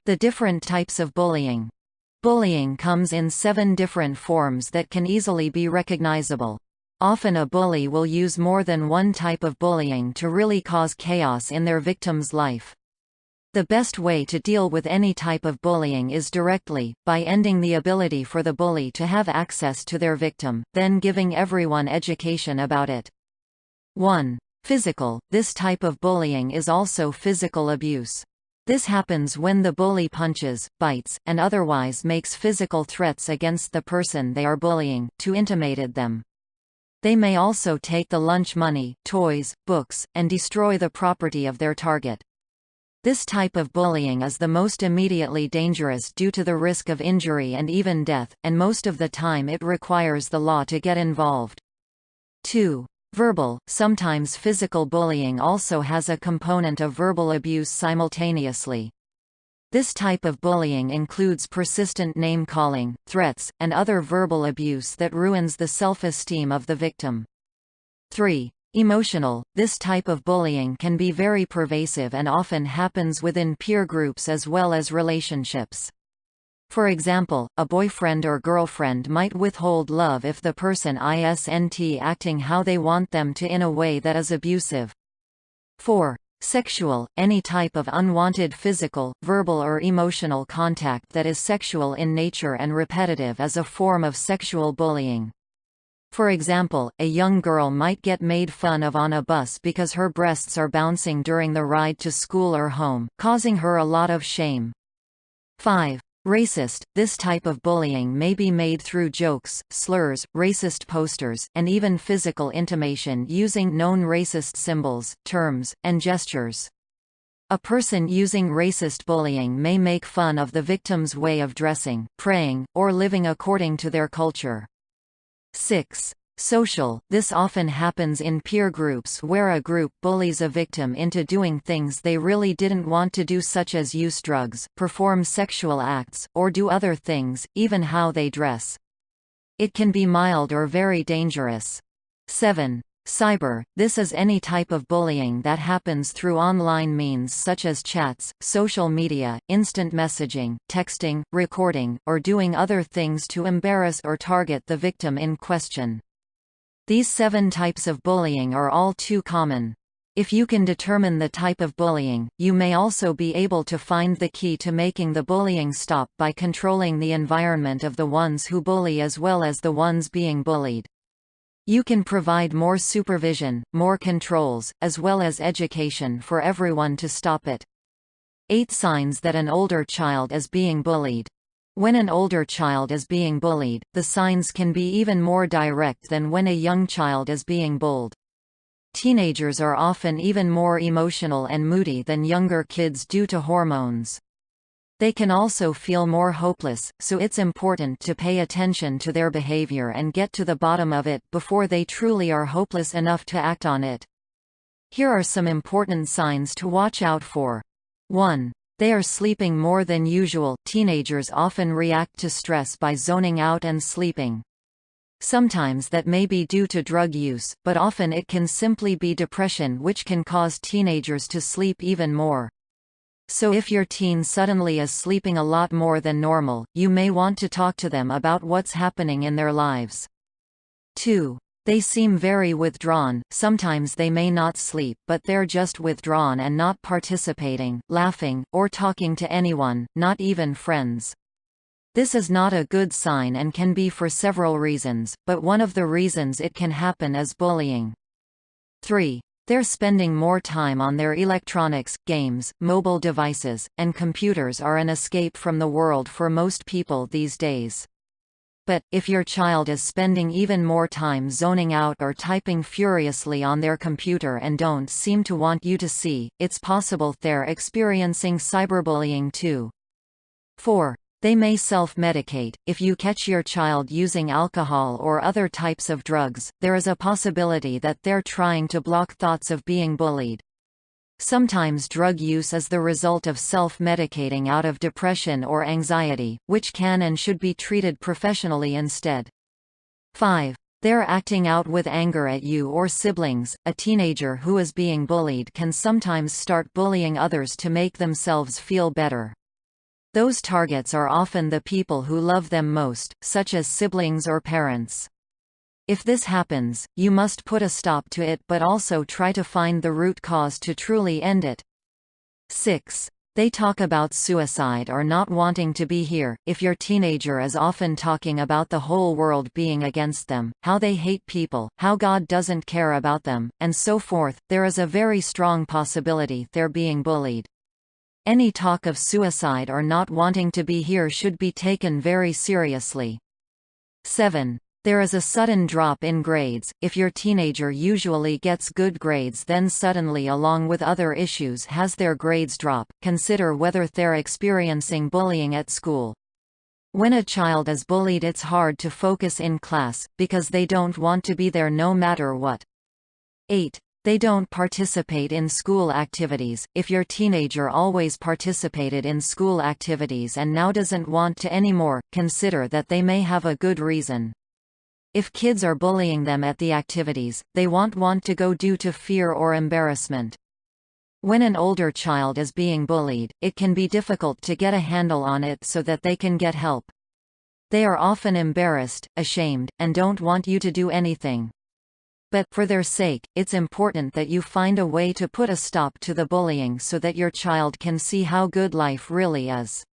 The different types of bullying. Bullying comes in 7 different forms that can easily be recognizable. Often a bully will use more than one type of bullying to really cause chaos in their victim's life. The best way to deal with any type of bullying is directly, by ending the ability for the bully to have access to their victim, then giving everyone education about it. 1. Physical. This type of bullying is also physical abuse. This happens when the bully punches, bites, and otherwise makes physical threats against the person they are bullying, to intimidate them. They may also take the lunch money, toys, books, and destroy the property of their target. This type of bullying is the most immediately dangerous due to the risk of injury and even death, and most of the time it requires the law to get involved. 2. Verbal. Sometimes physical bullying also has a component of verbal abuse simultaneously. This type of bullying includes persistent name-calling, threats, and other verbal abuse that ruins the self-esteem of the victim. 3. Emotional. This type of bullying can be very pervasive and often happens within peer groups as well as relationships. For example, a boyfriend or girlfriend might withhold love if the person isn't acting how they want them to in a way that is abusive. 4. Sexual. Any type of unwanted physical, verbal or emotional contact that is sexual in nature and repetitive is a form of sexual bullying. For example, a young girl might get made fun of on a bus because her breasts are bouncing during the ride to school or home, causing her a lot of shame. 5. Racist. This type of bullying may be made through jokes, slurs, racist posters, and even physical intimidation using known racist symbols, terms, and gestures. A person using racist bullying may make fun of the victim's way of dressing, praying, or living according to their culture. 6. Social. This often happens in peer groups where a group bullies a victim into doing things they really didn't want to do, such as use drugs, perform sexual acts, or do other things, even how they dress. It can be mild or very dangerous. 7. Cyber. This is any type of bullying that happens through online means such as chats, social media, instant messaging, texting, recording, or doing other things to embarrass or target the victim in question. These 7 types of bullying are all too common. If you can determine the type of bullying, you may also be able to find the key to making the bullying stop by controlling the environment of the ones who bully as well as the ones being bullied. You can provide more supervision, more controls, as well as education for everyone to stop it. 8 signs that an older child is being bullied. When an older child is being bullied, the signs can be even more direct than when a young child is being bullied. Teenagers are often even more emotional and moody than younger kids due to hormones. They can also feel more hopeless, so it's important to pay attention to their behavior and get to the bottom of it before they truly are hopeless enough to act on it. Here are some important signs to watch out for. 1. They are sleeping more than usual. Teenagers often react to stress by zoning out and sleeping. Sometimes that may be due to drug use, but often it can simply be depression, which can cause teenagers to sleep even more. So if your teen suddenly is sleeping a lot more than normal, you may want to talk to them about what's happening in their lives. 2. They seem very withdrawn. Sometimes they may not sleep, but they're just withdrawn and not participating, laughing, or talking to anyone, not even friends. This is not a good sign and can be for several reasons, but one of the reasons it can happen is bullying. 3. They're spending more time on their electronics, games, mobile devices, and computers are an escape from the world for most people these days. But, if your child is spending even more time zoning out or typing furiously on their computer and don't seem to want you to see, it's possible they're experiencing cyberbullying too. 4. They may self-medicate. If you catch your child using alcohol or other types of drugs, there is a possibility that they're trying to block thoughts of being bullied. Sometimes drug use is the result of self-medicating out of depression or anxiety, which can and should be treated professionally instead. 5. They're acting out with anger at you or siblings. A teenager who is being bullied can sometimes start bullying others to make themselves feel better. Those targets are often the people who love them most, such as siblings or parents. If this happens, you must put a stop to it but also try to find the root cause to truly end it. 6. They talk about suicide or not wanting to be here. If your teenager is often talking about the whole world being against them, how they hate people, how God doesn't care about them, and so forth, there is a very strong possibility they're being bullied. Any talk of suicide or not wanting to be here should be taken very seriously. 7. There is a sudden drop in grades. If your teenager usually gets good grades then suddenly along with other issues has their grades drop, consider whether they're experiencing bullying at school. When a child is bullied it's hard to focus in class, because they don't want to be there no matter what. 8. They don't participate in school activities. If your teenager always participated in school activities and now doesn't want to anymore, consider that they may have a good reason. If kids are bullying them at the activities, they won't want to go due to fear or embarrassment. When an older child is being bullied, it can be difficult to get a handle on it so that they can get help. They are often embarrassed, ashamed, and don't want you to do anything. But, for their sake, it's important that you find a way to put a stop to the bullying so that your child can see how good life really is.